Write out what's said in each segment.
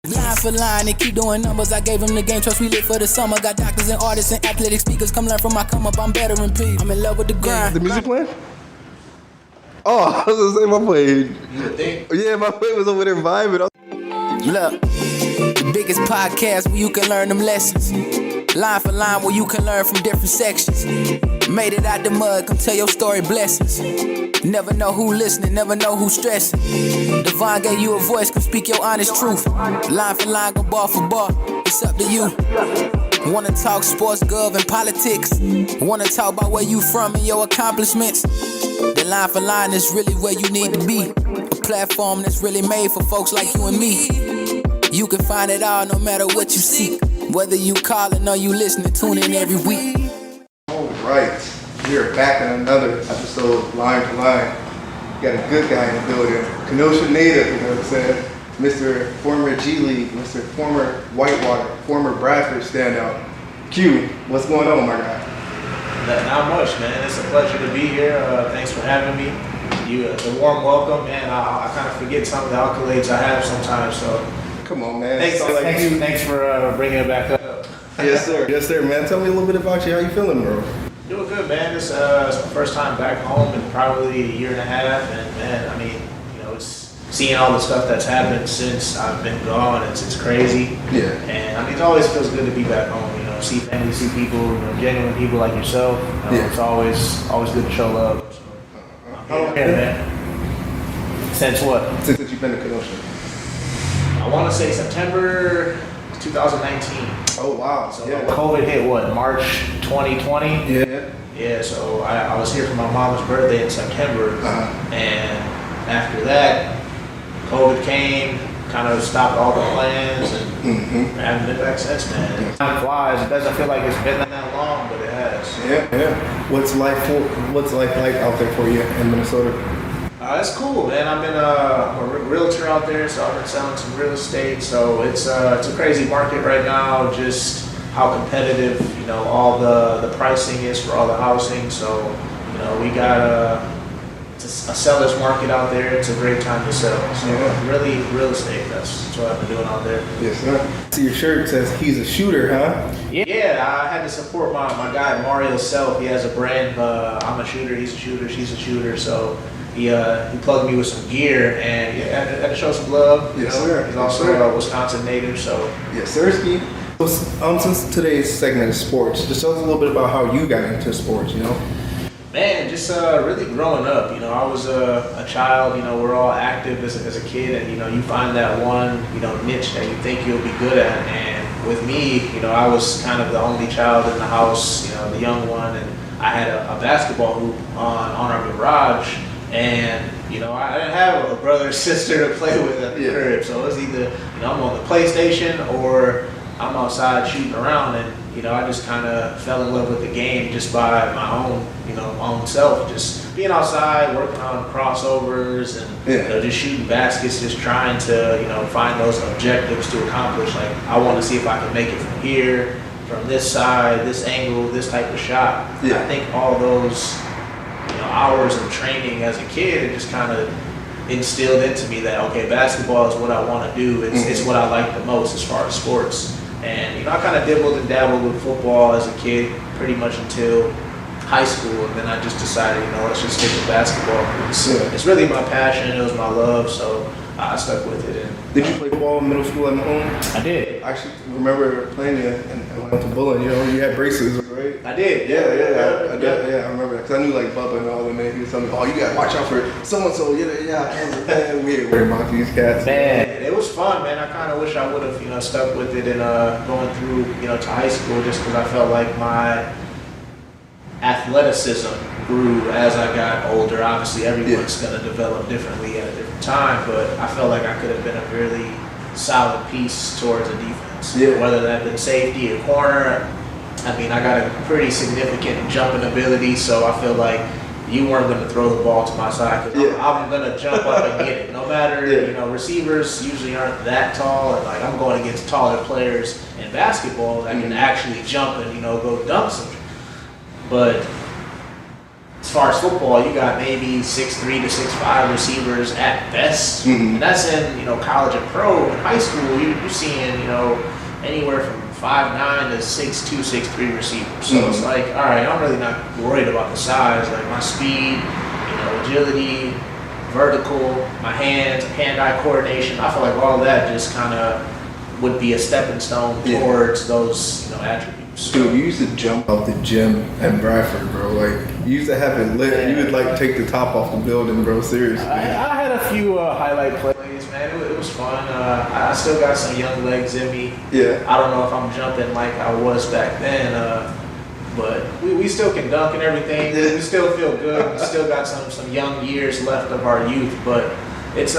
Line for line, they keep doing numbers. I gave them the game, trust we lit for the summer. Got doctors and artists and athletic speakers. Come learn from my come up, I'm better than P. I'm in love with the grind. The music playing? Oh, I was gonna say my play. You would think? Yeah, my play was over there vibing. Look, the biggest podcast where you can learn them lessons. Line for line where you can learn from different sections. Made it out the mud, come tell your story, blessings. Never know who listening, never know who stressing. Devon gave you a voice, come speak your honest truth. Line for line, go bar for bar, it's up to you. Wanna talk sports, gov, and politics. Wanna talk about where you from and your accomplishments. The Line for Line is really where you need to be. A platform that's really made for folks like you and me. You can find it all no matter what you seek. Whether you calling or you listening, tune in every week. Alright, we are back in another episode, Line for Line. Got a good guy in the building. Kenosha native, you know what I'm saying? Mr. former G League, Mr. former Whitewater, former Bradford standout. Q, what's going on, my guy? Not much, man. It's a pleasure to be here. Thanks for having me. The warm welcome, man. I kind of forget some of the accolades I have sometimes, so. Come on, man. Thanks for bringing it back up. Yes, sir. Yes, sir, man. Tell me a little bit about you. How you feeling, bro? Doing good, man. It's my first time back home in probably a year and a half, and man, I mean, you know, it's seeing all the stuff that's happened since I've been gone. It's crazy. Yeah. And I mean, it always feels good to be back home. You know, see family, see people, you know, genuine people like yourself. Yeah. It's always good to show love. So, How long man. Since what? Since you've been to Kenosha? I want to say September 2019. Oh, wow. So Yeah. COVID hit what, March 2020? Yeah. Yeah, so I was here for my mom's birthday in September. And after that, COVID came, kind of stopped all the plans, and I haven't been back since, man. Time flies. It doesn't feel like it's been that long, but it has. Yeah. What's life like out there for you in Minnesota? It's cool, man. I'm a realtor out there, so I've been selling some real estate. So it's a crazy market right now. Just how competitive, you know, all the pricing is for all the housing. So, you know, we got a seller's market out there. It's a great time to sell. So really, real estate. That's what I've been doing out there. Yes, sir. See, your shirt says he's a shooter, huh? Yeah, I had to support my guy Mario Self. He has a brand. I'm a shooter. He's a shooter. She's a shooter. So. He plugged me with some gear, and had to show some love. Yes, sir. He's also a Wisconsin native, so. Yes, sir. Since today's segment is sports, just tell us a little bit about how you got into sports, you know? Man, just really growing up, you know, I was a child, you know, we're all active as a kid, and, you know, you find that one, you know, niche that you think you'll be good at, and with me, you know, I was kind of the only child in the house, you know, the young one, and I had a basketball hoop on our garage. And, you know, I didn't have a brother or sister to play with at the crib. So it was either, you know, I'm on the PlayStation or I'm outside shooting around. And, you know, I just kind of fell in love with the game just by my own, you know, own self. Just being outside, working on crossovers and, you know, just shooting baskets, just trying to, you know, find those objectives to accomplish. Like, I want to see if I can make it from here, from this side, this angle, this type of shot. I think all those hours of training as a kid, it just kind of instilled into me that, okay, basketball is what I want to do. It's what I like the most as far as sports. And, you know, I kind of dibbled and dabbled with football as a kid pretty much until high school. And then I just decided, you know, let's just stick with basketball. It's really my passion. It was my love. So I stuck with it. And, did you play football in middle school at home? I did. I actually remember playing you and went to bowling. You know, you had braces, right? I did. Yeah. I remember that because I knew like Bubba and all them. Man, he was telling me, "Oh, you gotta watch out for so and so." Yeah. I was like, man, weird about these cats. Man, it was fun, man. I kind of wish I would have, you know, stuck with it and going through, you know, to high school just because I felt like my athleticism grew as I got older. Obviously, everyone's going to develop differently at a different time, but I felt like I could have been a really solid piece towards a defense. Whether that been safety or corner. I mean, I got a pretty significant jumping ability, so I feel like you weren't going to throw the ball to my side because I'm going to jump up and get it. No matter, you know, receivers usually aren't that tall, and like I'm going against taller players in basketball that can actually jump and, you know, go dunk some. But as far as football, you got maybe 6'3" to 6'5" receivers at best, and that's in college and pro. In high school, you're seeing anywhere from 5'9" to 6'2", 6'3" receivers. So it's like, all right, I'm really not worried about the size. Like my speed, agility, vertical, my hands, hand-eye coordination. I feel like all of that just kind of would be a stepping stone towards those attributes. Dude, you used to jump out the gym at Bradford, bro. Like, you used to have it lit. You would, like, take the top off the building, bro. Seriously. I had a few highlight plays, man. It was fun. I still got some young legs in me. Yeah. I don't know if I'm jumping like I was back then, but we still can dunk and everything. Yeah. We still feel good. We still got some young years left of our youth, but it's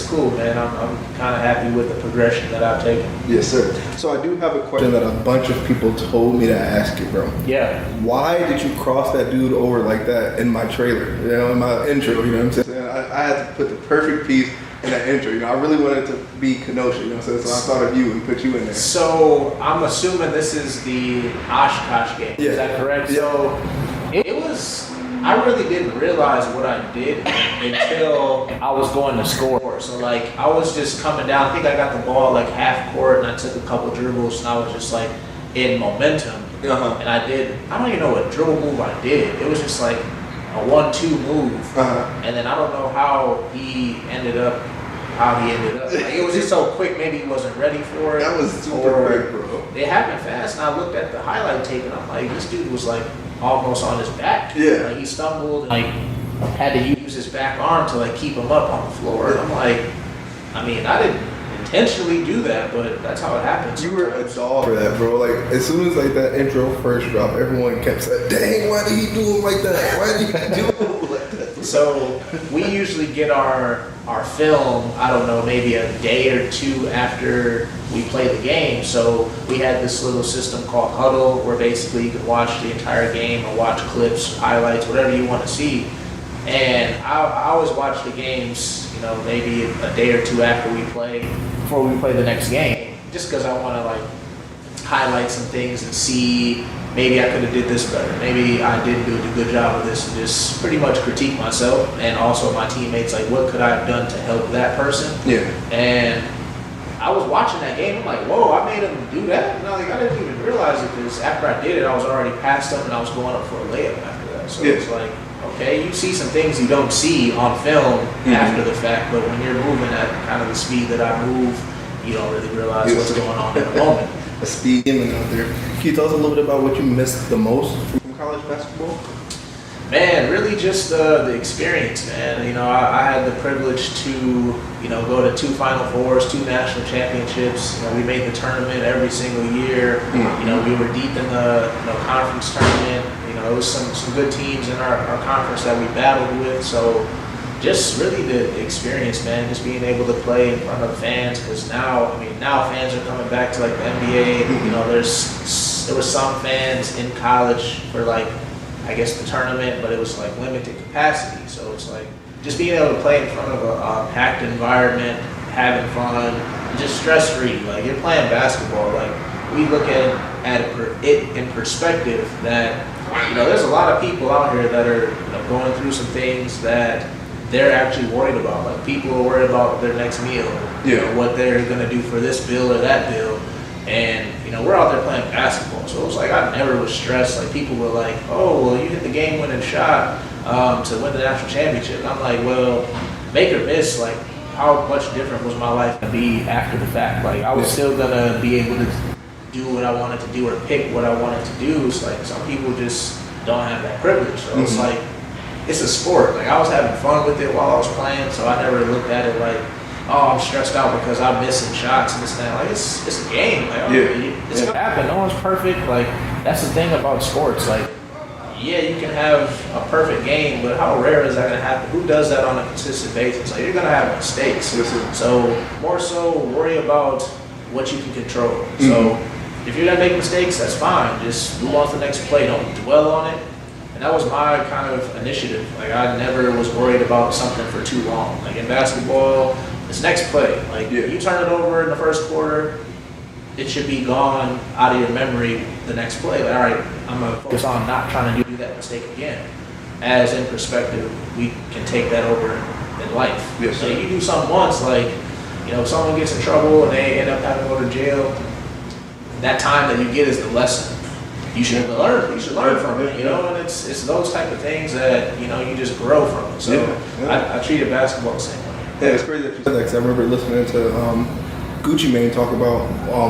cool, man. I'm kind of happy with the progression that I've taken. Yes, sir. So I do have a question that a bunch of people told me to ask you, bro. Yeah. Why did you cross that dude over like that in my trailer? In my intro, you know what I'm saying? I had to put the perfect piece in that intro. I really wanted to be Kenosha, so I thought of you and put you in there. So I'm assuming this is the Oshkosh game. Yeah. Is that correct? Yeah. So it was. I really didn't realize what I did until I was going to score. So like I was just coming down. I think I got the ball like half court, and I took a couple dribbles, and I was just like in momentum. And I don't even know what dribble move I did. It was just like a 1-2 move, and then I don't know how he ended up. Like, it was just so quick. Maybe he wasn't ready for it. That was super quick, bro. It happened fast, and I looked at the highlight tape, and I'm like, this dude was like almost on his back. Yeah. Like he stumbled, and, like had to use his back arm to like keep him up on the floor. And I'm like, I mean, I didn't intentionally do that, but that's how it happens. You were a dog for that, bro. Like, as soon as like that intro first dropped, everyone kept saying, dang, why did he do it like that? Why did he do it like that? So we usually get our film, I don't know, maybe a day or two after we play the game. So we had this little system called Huddle, where basically you can watch the entire game or watch clips, highlights, whatever you want to see. And I always watch the games, maybe a day or two after we play, before we play the next game, just because I want to like highlight some things and see maybe I could have did this better. Maybe I didn't do a good job of this, and just pretty much critique myself and also my teammates. Like, what could I have done to help that person? Yeah. And I was watching that game. I'm like, whoa, I made him do that. And I didn't even realize it, because after I did it, I was already past him and I was going up for a layup after that. So it's like, okay, you see some things you don't see on film after the fact, but when you're moving at kind of the speed that I move, you don't really realize what's going on in the moment. A speed demon out there. Can you tell us a little bit about what you missed the most from college basketball? Man, really just the experience, man. I had the privilege to, go to 2 Final Fours, 2 national championships. We made the tournament every single year. We were deep in the conference tournament. It was some good teams in our conference that we battled with. So just really the experience, man, just being able to play in front of fans, because now fans are coming back to like the NBA. There was some fans in college for like, I guess, the tournament, but it was like limited capacity. So it's like just being able to play in front of a packed environment, having fun, just stress-free. Like, you're playing basketball. Like, we look at it in perspective that, there's a lot of people out here that are going through some things that they're actually worried about. Like, people are worried about their next meal, what they're going to do for this bill or that bill. And, we're out there playing basketball. So it was like, I never was stressed. Like, people were like, oh, well, you hit the game-winning shot to win the national championship. And I'm like, well, make or miss, like, how much different was my life going to be after the fact? Like, I was still going to be able to do what I wanted to do or pick what I wanted to do. It's like, some people just don't have that privilege. So it's like, it's a sport. Like, I was having fun with it while I was playing, so I never looked at it like, oh, I'm stressed out because I'm missing shots and this and that. Like, it's a game. Like, it's gonna happen. No one's perfect. Like, that's the thing about sports. Like, yeah, you can have a perfect game, but how rare is that gonna happen? Who does that on a consistent basis? Like, you're gonna have mistakes. So more so worry about what you can control. So if you're gonna make mistakes, that's fine. Just move on to the next play. Don't dwell on it. And that was my kind of initiative. Like, I never was worried about something for too long. Like, in basketball, it's next play. Like, you turn it over in the first quarter, it should be gone out of your memory the next play. Like, all right, I'm gonna focus on not trying to do that mistake again. As in perspective, we can take that over in life. Yes, So sir. you do something once, like, you know, if someone gets in trouble and they end up having to go to jail, that time that you get is the lesson. You should learn. You should learn from it, you know. And it's those type of things that, you know, you just grow from it. So I treated basketball the same way. Yeah, it's crazy that you said that, 'cause I remember listening to Gucci Mane talk about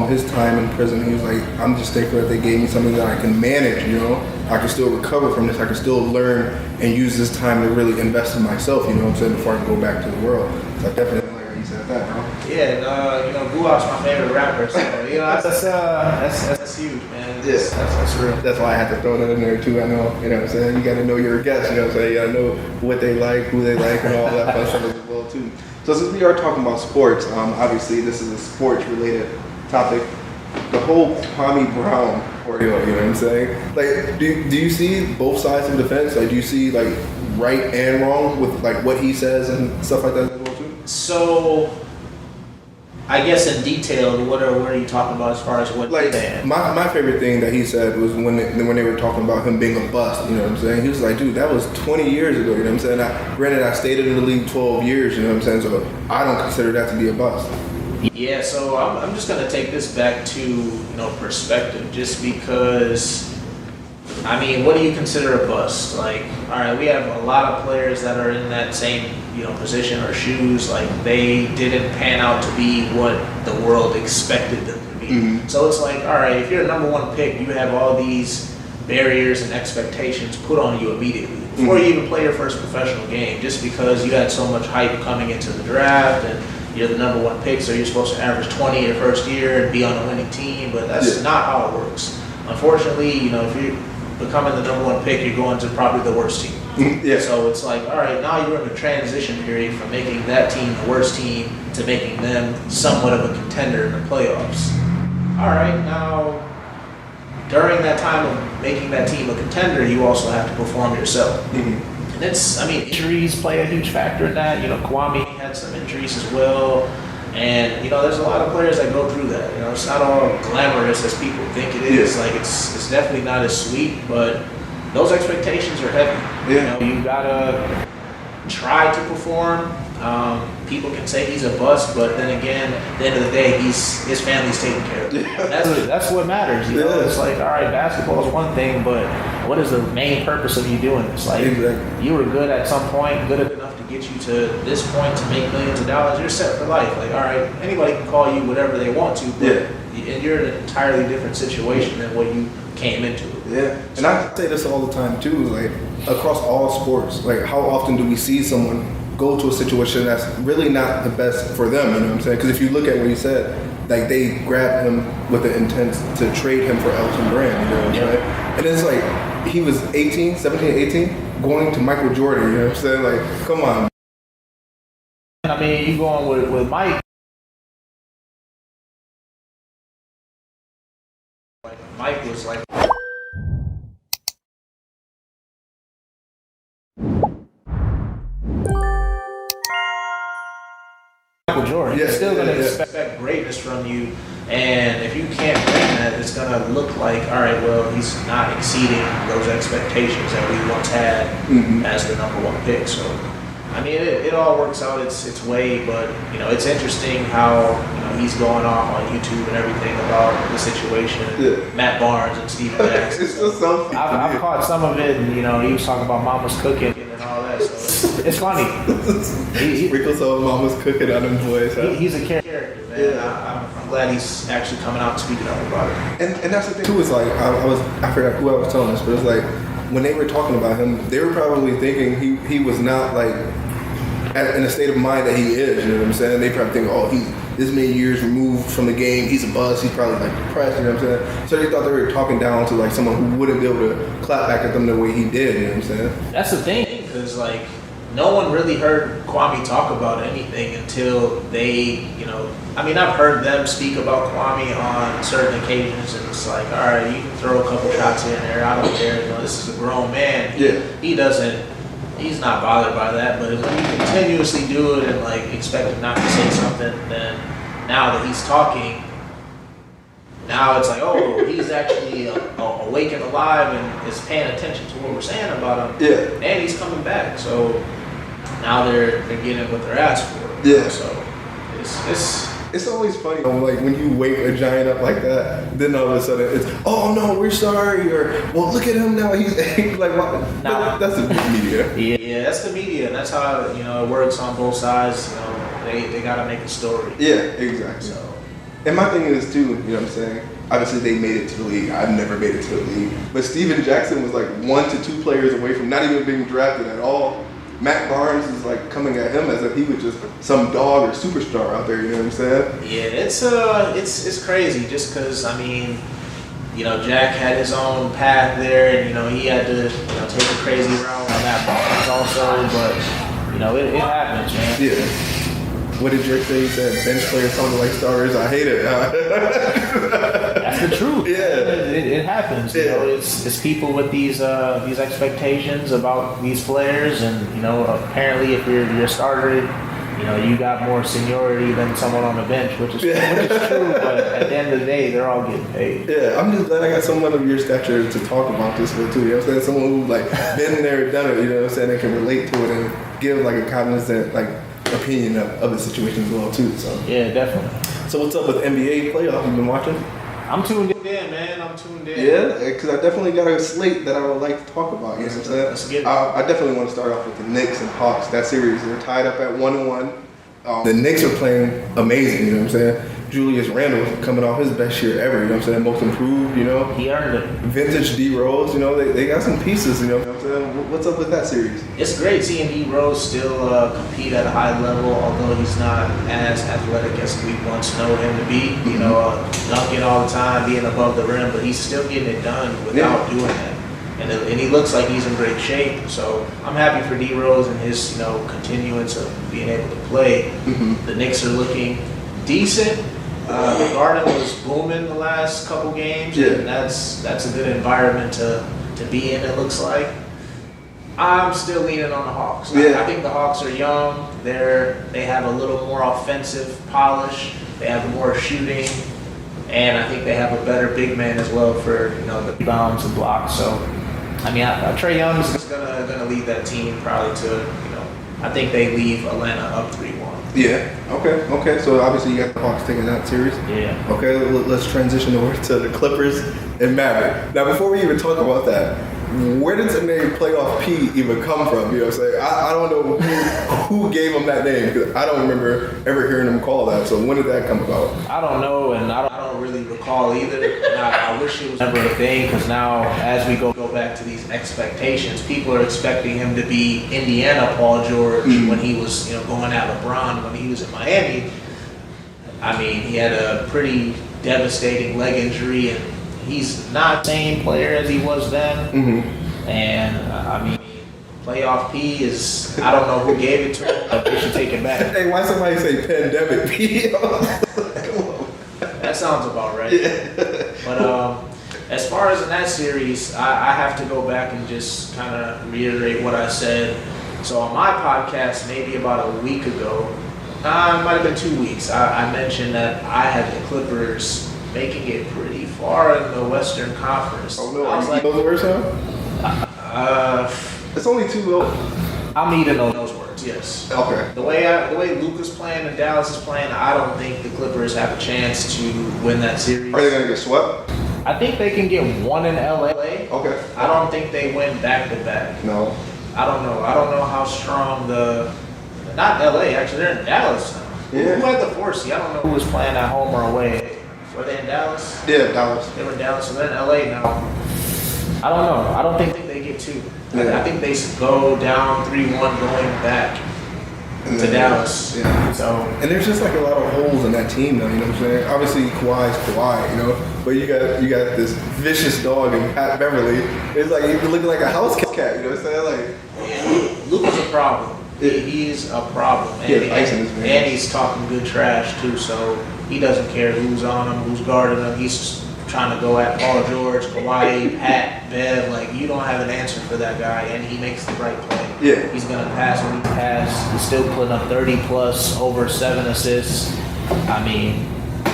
his time in prison. He was like, I'm just thankful that they gave me something that I can manage, you know? I can still recover from this. I can still learn and use this time to really invest in myself, you know what I'm saying, before I can go back to the world. So I definitely like he said that, bro. Yeah, and, you know, Guap's my favorite rapper, so, you know, that's huge, man. That's real. That's why I had to throw that in there too. I know, you know what I'm saying? You got to know your guests, you know what I'm saying? You got to know what they like, who they like, and all that fun stuff as well too. So since we are talking about sports, obviously this is a sports-related topic. The whole Kwame Brown ordeal, you know what I'm saying? Like, do you see both sides of the fence? Like, do you see like right and wrong with like what he says and stuff like that as well too? So, I guess in detail, what are you talking about as far as what Like, they my favorite thing that he said was when they were talking about him being a bust, you know what I'm saying? He was like, dude, that was 20 years ago, you know what I'm saying? Granted, I stayed in the league 12 years, you know what I'm saying? So I don't consider that to be a bust. Yeah, so I'm just gonna take this back to, you know, perspective, just because, I mean, what do you consider a bust? Like, all right, we have a lot of players that are in that same, you know, position or shoes. Like, they didn't pan out to be what the world expected them to be. Mm-hmm. So it's like, all right, if you're a number one pick, you have all these barriers and expectations put on you immediately before you even play your first professional game, just because you had so much hype coming into the draft and you're the number one pick, so you're supposed to average 20 your first year and be on a winning team, but that's not how it works. Unfortunately, you know, if you're becoming the number one pick, you're going to probably the worst team. Yeah. So it's like, all right, now you're in a transition period from making that team the worst team to making them somewhat of a contender in the playoffs. All right, now during that time of making that team a contender, you also have to perform yourself. And it's, I mean, injuries play a huge factor in that. You know, Kwame had some injuries as well. And, you know, there's a lot of players that go through that. You know, it's not all glamorous as people think it is. Like, it's definitely not as sweet, but those expectations are heavy. Yeah. You know, you gotta try to perform. People can say he's a bust, but then again, at the end of the day, his family's taken care of. That's what matters. You know, it's like, all right, basketball is one thing, but what is the main purpose of you doing this? Like, you were good at some point, good enough to get you to this point to make millions of dollars. You're set for life. Like, all right, anybody can call you whatever they want to, but and you're in an entirely different situation than what you came into. Yeah, and I say this all the time too, like across all sports, like how often do we see someone go to a situation that's really not the best for them, you know what I'm saying? Because if you look at what he said, like they grabbed him with the intent to trade him for Elton Brand, you know what I'm saying? And it's like, he was 17, 18, going to Michael Jordan, you know what I'm saying? Like, come on. I mean, you going with Mike. Mike was like, Michael Jordan. You're still going to expect greatness from you, and if you can't bring that, it's going to look like, all right, well, he's not exceeding those expectations that we once had as the number one pick. So, I mean, it all works out its way, but, you know, it's interesting how, you know, he's going off on YouTube and everything about the situation, Matt Barnes and Steve Jackson. It's just so funny. I've caught some of it, and, you know, he was talking about mama's cooking and all that, so it's funny. Sprinkle some mama's cooking on them boys. Huh? He's a character, man. I'm glad he's actually coming out and speaking up about it. And that's the thing too, is like, I forgot who I was telling this, but it's like, when they were talking about him, they were probably thinking he was not like in a state of mind that he is, you know what I'm saying? They probably think, oh, he's this many years removed from the game, he's a bust, he's probably like depressed, you know what I'm saying? So they thought they were talking down to like someone who wouldn't be able to clap back at them the way he did, you know what I'm saying? That's the thing, because like, no one really heard Kwame talk about anything until they, you know, I mean, I've heard them speak about Kwame on certain occasions, and it's like, all right, you can throw a couple shots in there, I don't care, you know, this is a grown man. He's not bothered by that, but when you continuously do it and like expect him not to say something, then now that he's talking, Now it's like, oh, he's actually awake and alive and is paying attention to what we're saying about him. Yeah. And he's coming back. So now they're getting what they're asked for. Yeah. So it's always funny like when you wake a giant up like that, then all of a sudden it's, oh no, we're sorry, or well, look at him now, he's like, what? That's the media. Yeah, that's the media, and that's how it works on both sides. They gotta make a story. Yeah, exactly. So, and my thing is too, you know what I'm saying? Obviously they made it to the league. I've never made it to the league, but Steven Jackson was like 1 to 2 players away from not even being drafted at all. Matt Barnes is like coming at him as if he was just some dog or superstar out there. You know what I'm saying? Yeah, it's crazy. Just because Jack had his own path there, and he had to take a crazy route on Matt Barnes also. But it happens, man. Yeah. What did Drake say? He said bench players sound like starters. I hate it. That's the truth. Yeah, it happens. Yeah. It's people with these expectations about these players, and apparently if you're a starter, you got more seniority than someone on the bench, which is true. But at the end of the day, they're all getting paid. Yeah, I'm just glad I got someone of your stature to talk about this with too. You know what I'm saying? Someone who like been there, done it. You know what I'm saying? They can relate to it and give like a cognizant opinion of the situation as well too. So yeah, definitely. So what's up with NBA playoffs? You been watching? I'm tuned in, man. I'm tuned in. Yeah, because I definitely got a slate that I would like to talk about. You know what I'm saying? Let's get it. I definitely want to start off with the Knicks and Hawks. That series, they're tied up at 1-1. The Knicks are playing amazing. You know what I'm saying? Julius Randle coming off his best year ever. You know what I'm saying? Most improved. He earned it. Vintage D Rose. They got some pieces. You know what I'm saying? What's up with that series? It's great seeing D Rose still compete at a high level, although he's not as athletic as we once know him to be. Dunking all the time, being above the rim, but he's still getting it done without doing that. And he looks like he's in great shape. So I'm happy for D Rose and his continuance of being able to play. Mm-hmm. The Knicks are looking decent. The Garden was booming the last couple games, and that's a good environment to be in. It looks like. I'm still leaning on the Hawks. Yeah. I think the Hawks are young. They have a little more offensive polish. They have more shooting, and I think they have a better big man as well for the rebounds and blocks. So, Trae Young is gonna lead that team probably to I think they leave Atlanta up 3-1. Yeah. Okay. So obviously you got the Hawks taking that series. Yeah. Okay. Let's transition over to the Clippers and Maverick. Now, before we even talk about that, where did the name Playoff P even come from? You know what I'm saying? I don't know who gave him that name, because I don't remember ever hearing him call that. So when did that come about? I don't know, and I don't really recall either. And I wish it was never a thing, because now as we go back to these expectations, people are expecting him to be Indiana Paul George when he was going at LeBron when he was in Miami. He had a pretty devastating leg injury, and he's not the same player as he was then. Mm-hmm. And Playoff P is, I don't know who gave it to him, but they should take it back. Hey, why somebody say pandemic P? Come on. That sounds about right. Yeah. But as far as in that series, I have to go back and just kind of reiterate what I said. So on my podcast, maybe about a week ago, it might have been 2 weeks, I mentioned that I had the Clippers making it pretty far in the Western Conference. Oh no, I was like, those words now? It's only 2-0. I'm eating those words, yes. Okay. The way Luka's playing and Dallas is playing, I don't think the Clippers have a chance to win that series. Are they gonna get swept? I think they can get one in LA. Okay. I don't think they win back to back. No. I don't know how strong not LA, actually, they're in Dallas now. Yeah. Who had the 4C? I don't know who was playing at home or away. Were they in Dallas? Yeah, Dallas. They were in Dallas, so they're in LA now. I don't know. I don't think they get 2. Yeah. I think they go down 3-1 going back to Dallas. Yeah. So, and there's just like a lot of holes in that team now, you know what I'm saying? Obviously Kawhi's Kawhi, but you got this vicious dog in Pat Beverly. It's like he's looking like a house cat, you know what I'm saying? Like, Luka's a problem. He's a problem. And he's talking good trash too, so he doesn't care who's on him, who's guarding him. He's just trying to go at Paul George, Kawhi, Pat, Bev. Like, you don't have an answer for that guy, and he makes the right play. Yeah. He's going to pass when he passes. He's still putting up 30 plus, over 7 assists.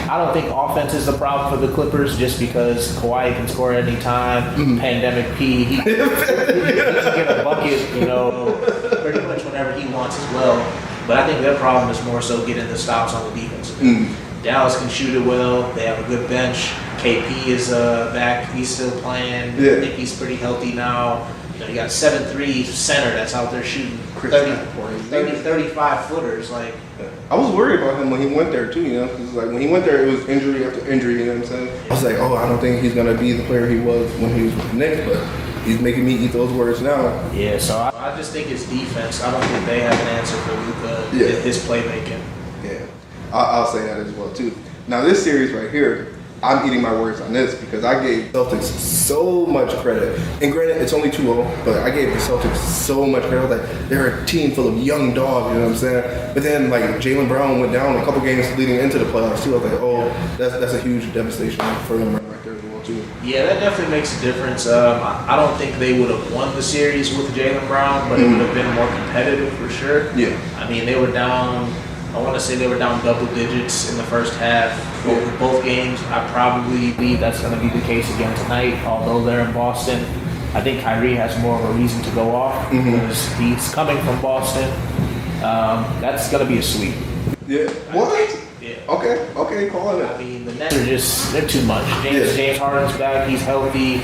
I don't think offense is the problem for the Clippers just because Kawhi can score at any time. Pandemic P, he can get a bucket, pretty much whenever he wants as well. But I think their problem is more so getting the stops on the defense. Dallas can shoot it well. They have a good bench. KP is back. He's still playing. I think he's pretty healthy now. You got 7'3" center that's out there shooting 35 footers. Like, I was worried about him when he went there too, because like when he went there, it was injury after injury. You know what I'm saying? I was like, oh, I don't think he's gonna be the player he was when he was with the Knicks, but he's making me eat those words now. Yeah, so I just think it's defense. I don't think they have an answer for Luka. His playmaking. Yeah, I'll say that as well too. Now this series right here, I'm eating my words on this because I gave Celtics so much credit. And granted, it's only 2-0, but I gave the Celtics so much credit. I was like, they're a team full of young dogs, you know what I'm saying? But then, like, Jaylen Brown went down a couple games leading into the playoffs, too. I was like, oh, that's a huge devastation for them right there as well, too. Yeah, that definitely makes a difference. I don't think they would have won the series with Jaylen Brown, but it would have been more competitive for sure. Yeah. I mean, they were down, I want to say they were down double digits in the first half. Both games, I probably believe that's going to be the case again tonight, although they're in Boston. I think Kyrie has more of a reason to go off because he's coming from Boston. That's going to be a sweep. Yeah. What? Yeah. Okay, calling it. I mean, the Nets are they're too much. James Harden's back, he's healthy.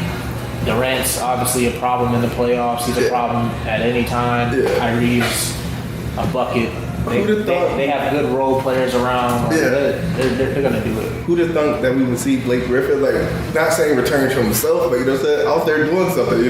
Durant's obviously a problem in the playoffs. He's a problem at any time. Kyrie's a bucket. They have good role players around. They're going to do it. Who'd have thunk that we would see Blake Griffin, like, not saying returns from himself, but, out there doing something,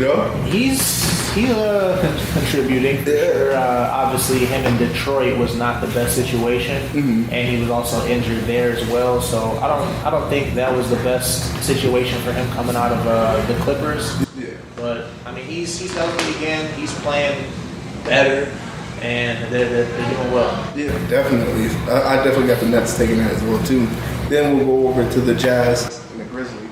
He's contributing. For sure. Obviously, him in Detroit was not the best situation, and he was also injured there as well. So I don't think that was the best situation for him coming out of the Clippers. Yeah. But I mean, he's healthy again. He's playing better. And they're doing well. Yeah, definitely. I definitely got the Nets taking that as well, too. Then we'll go over to the Jazz and the Grizzlies.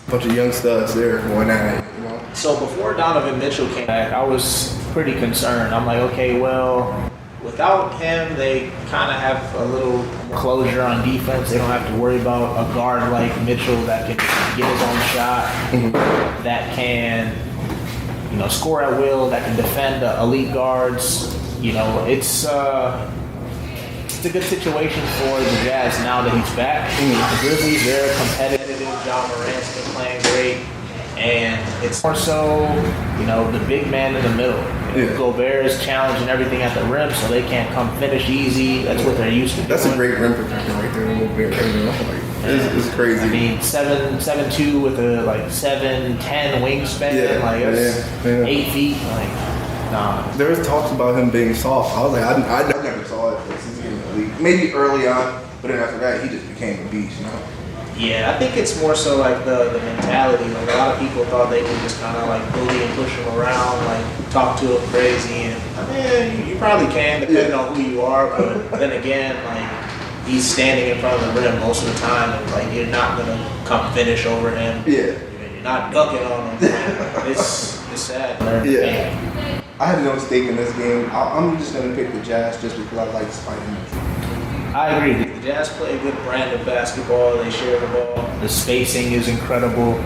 Bunch of young studs there going at it, So before Donovan Mitchell came back, I was pretty concerned. I'm like, okay, well, without him, they kind of have a little closure on defense. They don't have to worry about a guard like Mitchell that can get his own shot, that can score at will, that can defend elite guards. It's a good situation for the Jazz now that he's back. The Grizzlies, they're competitive. John Morant's been playing great. And it's more so, the big man in the middle. Gobert is challenging everything at the rim, so they can't come finish easy. That's what they're used to doing. That's a great rim protection right there, Gobert. It's crazy. I mean, 7'2" with a 7'10" wingspan. That's 8 feet. Nah. There was talks about him being soft. I was like, I never saw it since he was in the league. Maybe early on, but then after that, he just became a beast, Yeah, I think it's more so the mentality. A lot of people thought they could just kind of bully and push him around, talk to him crazy. And I mean, you probably can, depending on who you are. But then again, he's standing in front of the rim most of the time, and you're not gonna come finish over him. Yeah. You're not dunking on him. It's sad. Yeah. I had no stake in this game. I'm just gonna pick the Jazz just because I like Spider-Man. I agree. The Jazz play a good brand of basketball. They share the ball. The spacing is incredible.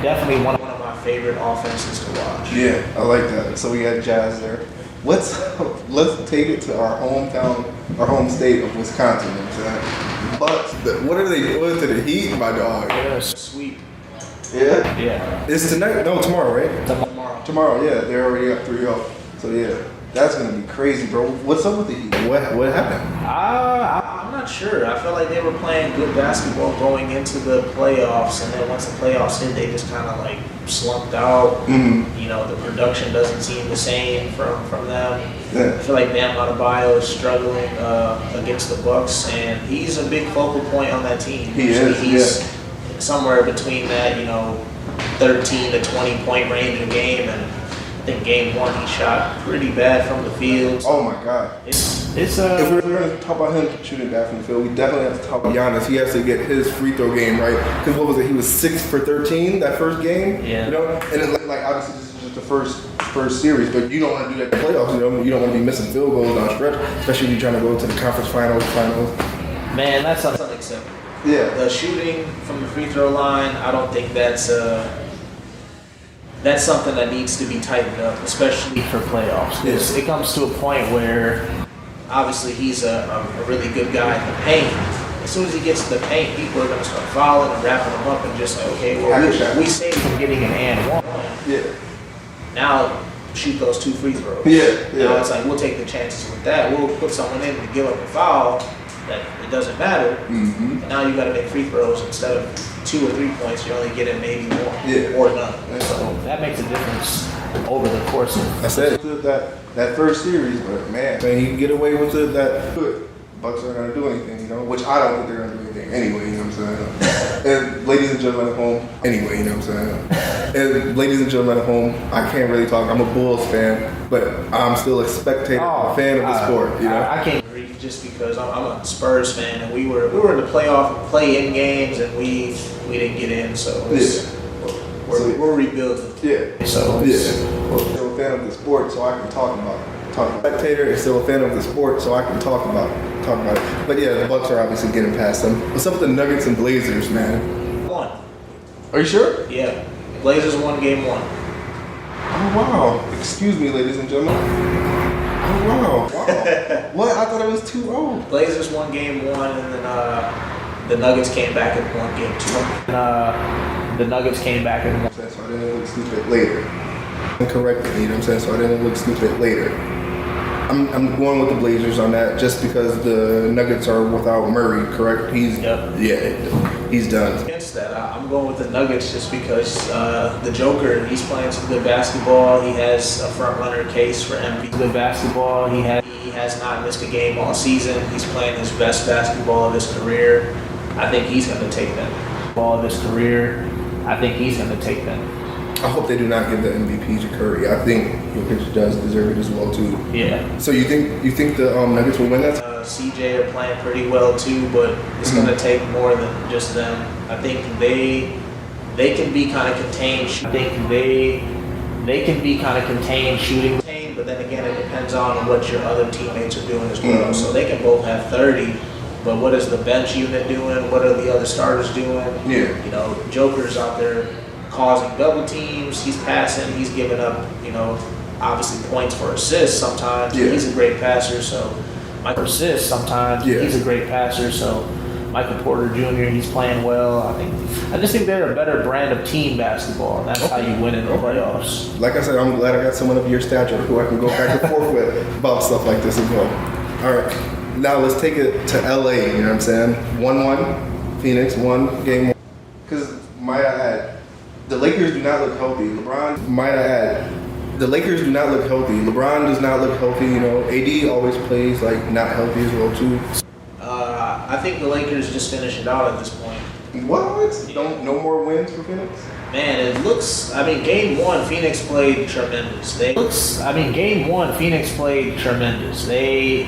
Definitely one of my favorite offenses to watch. Yeah, I like that. So we got Jazz there. Let's take it to our hometown, our home state of Wisconsin. You know what I'm saying? But what are they doing to the Heat, my dog? Yeah, sweep. Yeah? Yeah. It's tonight? No, tomorrow, right? Tomorrow, yeah. They're already up 3-0. So yeah. That's gonna be crazy, bro. What's up with the Heat? What happened? I'm not sure. I felt like they were playing good basketball going into the playoffs, and then once the playoffs hit, they just kind of slumped out. The production doesn't seem the same from them. Yeah. I feel like Bam Adebayo is struggling against the Bucks, and he's a big focal point on that team. He's somewhere between that 13 to 20 point range a game, and I think game 1 he shot pretty bad from the field. Oh my God! If we're going to talk about him shooting bad from the field, we definitely have to talk about Giannis. He has to get his free throw game right. Because what was it? He was 6 for 13 that first game. Yeah. And obviously this is just the first series, but you don't want to do that in the playoffs. You don't want to be missing field goals down stretch, especially if you're trying to go to the conference finals. Man, that's unacceptable. Yeah. The shooting from the free throw line, I don't think that's something that needs to be tightened up, especially for playoffs. Yeah. It comes to a point where obviously he's a really good guy in the paint. As soon as he gets to the paint, people are going to start fouling and wrapping him up and just like, okay, well, we saved him getting an and one. Yeah. Now shoot those 2 free throws. Yeah. Now it's like we'll take the chances with that. We'll put someone in to give up a foul that it doesn't matter. Mm-hmm. And now you got to make free throws instead of 2 or 3 points. You're only getting maybe 1 Yeah. or none. Yeah. So that makes a difference over the course of. I said that first series, but man, you can get away with it. That good. Bucks aren't gonna do anything, you know. Which I don't think they're gonna do anything anyway. You know what I'm saying? And ladies and gentlemen at home, anyway, you know what I'm saying? And ladies and gentlemen at home, I can't really talk. I'm a Bulls fan, but I'm still a spectator, a fan of the sport. You know, I can't agree just because I'm a Spurs fan, and we were in the play-in games, and we didn't get in, so we're rebuilding. Yeah. So yeah. Still a fan of the sport, so I can talk about it. Spectator is still a fan of the sport, so I can talk about it. But yeah, the Bucks are obviously getting past them. What's up with the Nuggets and Blazers, man? 1. Are you sure? Yeah. Blazers won game 1. Oh wow! Excuse me, ladies and gentlemen. Oh wow! What? I thought it was 2-0. Blazers won game 1, and then the Nuggets came back and won game 2. The Nuggets came back and won. So I didn't look stupid later. Correctly, you know what I'm saying? So I didn't look stupid later. I'm going with the Blazers on that just because the Nuggets are without Murray, correct? He's done. Against that, I'm going with the Nuggets just because the Joker, he's playing some good basketball. He has a front runner case for MVP. Good basketball. He has not missed a game all season. He's playing his best basketball of his career. I think he's going to take that. Ball of his career. I think he's going to take that. I hope they do not give the MVP to Curry. I think Jokic does deserve it as well too. Yeah. So you think the Nuggets will win that? CJ are playing pretty well too, but it's going to take more than just them. I think they can be kind of contained. I think they can be kind of contained shooting. But then again, it depends on what your other teammates are doing as well. So they can both have 30. But what is the bench unit doing? What are the other starters doing? Yeah. You know, Joker's out there causing double teams. He's passing. He's giving up, obviously points for assists sometimes. Yeah. He's a great passer, so he's a great passer. So Michael Porter Jr. He's playing well. I just think they're a better brand of team basketball, and that's how you win in the playoffs. Like I said, I'm glad I got someone of your stature who I can go back and forth with about stuff like this as well. All right, now let's take it to LA. You know what I'm saying? 1-1, Phoenix 1 game 1. Because might I add, the Lakers do not look healthy. The Lakers do not look healthy. LeBron does not look healthy. You know, AD always plays like not healthy as well too. I think the Lakers just finish it out at this point. What? Yeah. No more wins for Phoenix? Man, it looks. Game 1, Phoenix played tremendous. They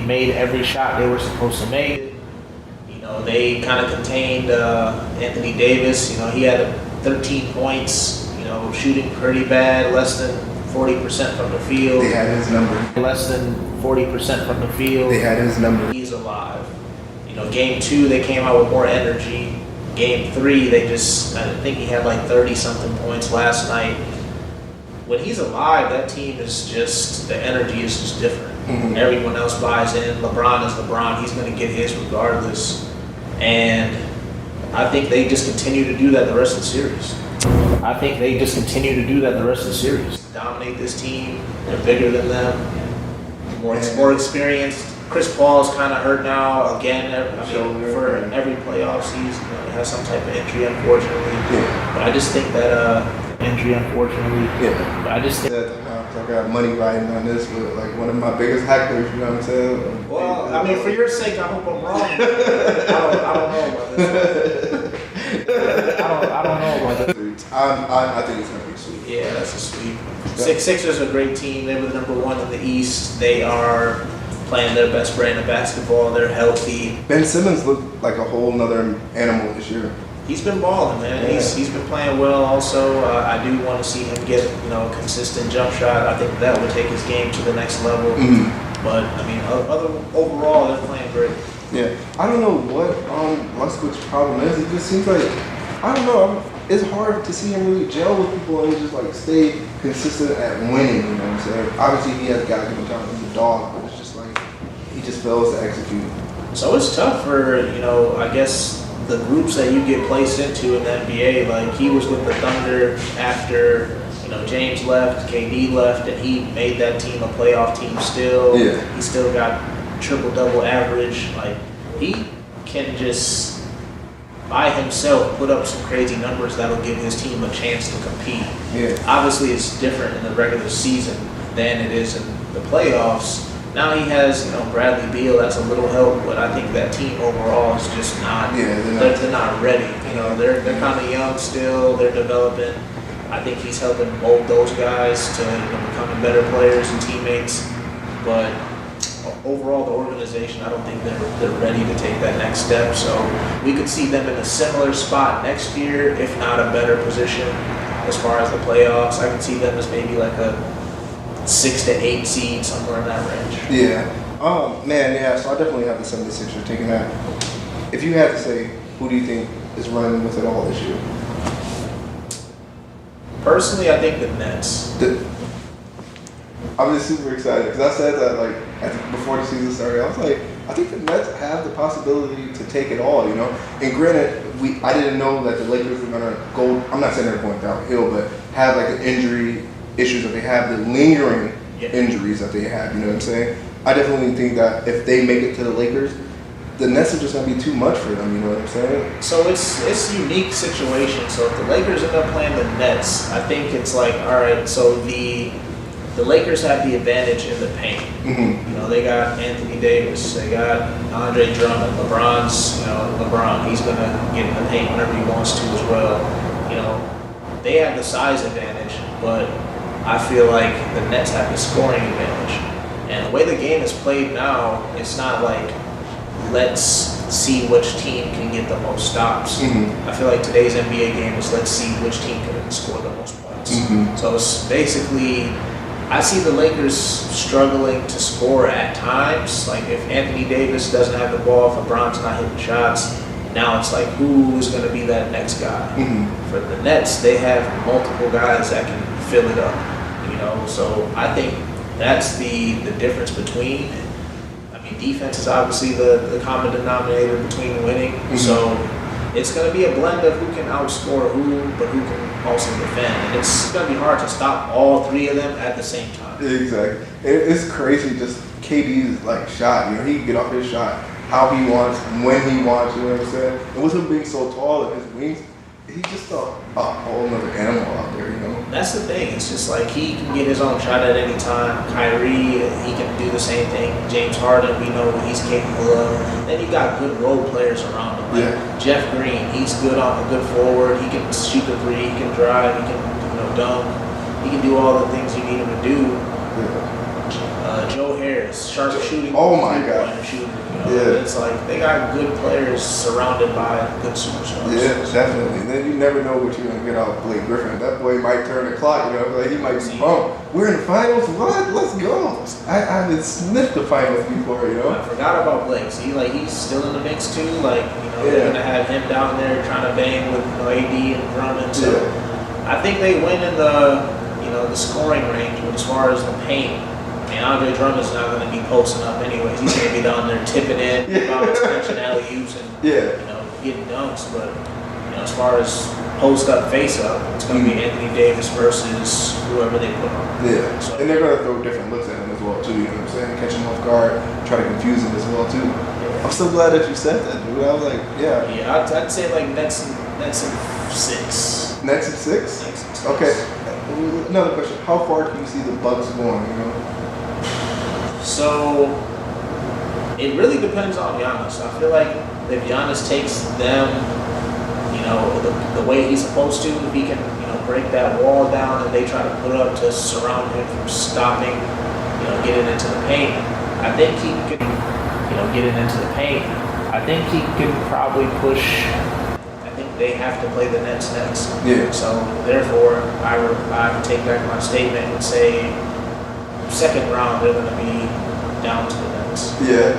made every shot they were supposed to make. They kind of contained Anthony Davis. He had 13 points. Shooting pretty bad, less than 40% from the field. They had his number. Less than 40% from the field. They had his number. He's alive. Game 2, they came out with more energy. Game 3, I think he had like 30-something points last night. When he's alive, that team is just, the energy is just different. Mm-hmm. Everyone else buys in. LeBron is LeBron. He's going to get his regardless. And I think they just continue to do that the rest of the series. Dominate this team. They're bigger than them. More experienced. Chris Paul's kind of hurt now again. For every playoff season, he has some type of injury, unfortunately. Yeah. But I just think that But I just think I got money riding on this with like one of my biggest hecklers. You know what I'm saying? Well, for your sake, I hope I'm wrong. I don't know about this. I don't know about this. I think it's gonna be sweet. Yeah, that's a sweep. Sixers are a great team. They were the number 1 in the East. They are playing their best brand of basketball. They're healthy. Ben Simmons looked like a whole nother animal this year. He's been balling, man. Yeah. He's been playing well. Also, I do want to see him get a consistent jump shot. I think that would take his game to the next level. Mm-hmm. But overall, they're playing great. Yeah, I don't know what Westbrook's problem is. It just seems like I don't know. It's hard to see him really gel with people and just like stay consistent at winning. You know what I'm saying? Obviously, he has got to give him time. He's a dog, but it's just like he just fails to execute. So it's tough for, I guess the groups that you get placed into in the NBA. Like he was with the Thunder after, James left, KD left, and he made that team a playoff team still. Yeah. He still got triple-double average. Like he can just by himself put up some crazy numbers that'll give his team a chance to compete. Yeah. Obviously, it's different in the regular season than it is in the playoffs. Now he has, Bradley Beal. That's a little help, but I think that team overall is just not. Yeah, they're not ready. They're kind of young still. They're developing. I think he's helping mold those guys to becoming better players and teammates. But overall, the organization, I don't think they're ready to take that next step. So we could see them in a similar spot next year, if not a better position as far as the playoffs. I could see them as maybe like a 6 to 8 seed, somewhere in that range. Yeah. Man, yeah. So I definitely have the 76ers taking that. If you had to say, who do you think is running with it all this year? Personally, I think the Nets. I'm just super excited because I said that before the season started. I was like, I think the Nets have the possibility to take it all, And granted, I didn't know that the Lakers were gonna go. I'm not saying they're going downhill, but have like the injury issues that they have, the lingering injuries that they have. You know what I'm saying? I definitely think that if they make it to the Lakers, the Nets are just gonna be too much for them. You know what I'm saying? So it's a unique situation. So if the Lakers end up playing the Nets, I think it's like, all right. So the Lakers have the advantage in the paint. Mm-hmm. They got Anthony Davis, they got Andre Drummond, LeBron. He's gonna get in the paint whenever he wants to as well. They have the size advantage, but I feel like the Nets have the scoring advantage. And the way the game is played now, it's not like let's see which team can get the most stops. Mm-hmm. I feel like today's NBA game is let's see which team can score the most points. Mm-hmm. So it's basically, I see the Lakers struggling to score at times. Like if Anthony Davis doesn't have the ball, if LeBron's not hitting shots, now it's like who's going to be that next guy? Mm-hmm. For the Nets, they have multiple guys that can fill it up. So I think that's the difference between. Defense is obviously the common denominator between winning. Mm-hmm. So it's going to be a blend of who can outscore who, but who can also defend. And it's going to be hard to stop all three of them at the same time. Exactly. It's crazy just KD's shot. He can get off his shot how he wants, when he wants, you know what I'm saying? And with him being so tall and his wings, he's just a whole other animal out there, That's the thing. It's just like he can get his own shot at any time. Kyrie, he can do the same thing. James Harden, we know what he's capable of. Then you got good role players around him. Jeff Green, he's good on a good forward. He can shoot the three, he can drive, he can dunk. He can do all the things you need him to do. Joe Harris, sharp shooting. Oh my God. It's like they got good players surrounded by good superstars. Yeah, definitely. And then you never know what you're gonna get out of Blake Griffin. That boy might turn the clock. He might be pumped. We're in the finals. What? Let's go. I haven't sniffed the finals before. I forgot about Blake. See, he's still in the mix too. They're gonna have him down there trying to bang with AD and Drummond. So I think they win in the scoring range, but as far as the paint. Andre Drummond's not going to be posting up anyways. He's going to be down there tipping in, catching alley-oops and getting dunks. But as far as post up, face up, it's going to be Anthony Davis versus whoever they put on. Yeah, so, and they're going to throw different looks at him as well too. You know what I'm saying? Catch him off guard, try to confuse him as well too. Yeah. I'm so glad that you said that, dude. I was like, yeah, I'd say Nets in 6. Nets in 6? Nets in 6. Okay. Another question: how far can you see the Bucks going? So it really depends on Giannis. I feel like if Giannis takes them, the way he's supposed to, if he can, break that wall down and they try to put up to surround him from stopping, getting into the paint. I think he could, getting into the paint. I think he could probably push. I think they have to play the Nets next. Yeah. So therefore, I would take back my statement and say, second round they're going to be down to the Nets. Yeah.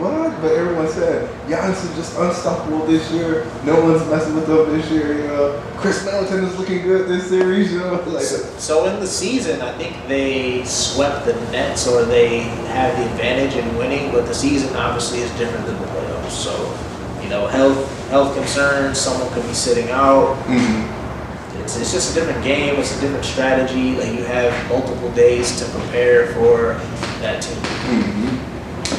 what? But everyone said Giannis is just unstoppable this year. No one's messing with him this year. You know, Chris Middleton is looking good this series. You know, like so in the season, I think they swept the Nets, or they had the advantage in winning. But the season obviously is different than the playoffs. So, you know, health concerns. Someone could be sitting out. It's just a different game. It's a different strategy. Like, you have multiple days to prepare for that team.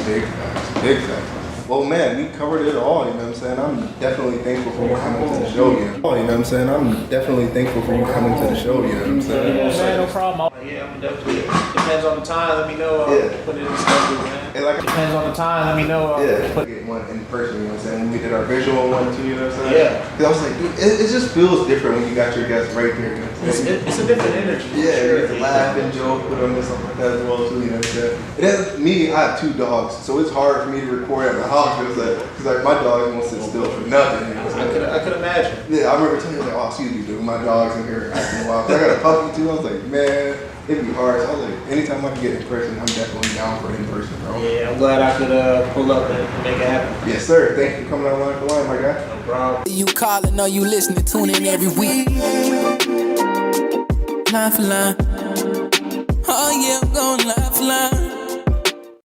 Big facts. Big facts. Well, man, we covered it all, you know what I'm saying? I'm definitely thankful for you coming to the show, you know what I'm saying? I'm definitely thankful for you coming to the show, you know what I'm saying? Yeah, man, no problem. Yeah, I'm definitely. Depends on the time, let me know. Put it in the schedule, man. Depends on the time, let me know. Get one in person, you know what I'm saying? When we did our visual one too, you know what I'm saying? Yeah. Because I was like, dude, it just feels different when you got your guests right there, you know what I'm saying? It's a different energy. Yeah, sure. you can laugh and joke with them and stuff like that as well too, you know what I'm saying? It has me, I have 2 dogs, so it's hard for me to record at the house because like my dogs won't sit still for nothing. You know what I'm saying? I could imagine. Yeah, I remember telling you, like, oh, excuse me, dude, my dog's in here acting wild. I got a puppy too. I was like, man, it'd be hard. So I was like, anytime I can get in person, I'm definitely down for in person, bro. Yeah, I'm glad I could pull up and make it happen. Yes, sir. Thank you for coming out line for line, my guy. No problem. You calling or you listening, tune in every week. Line for line. Oh yeah, I'm going line for line.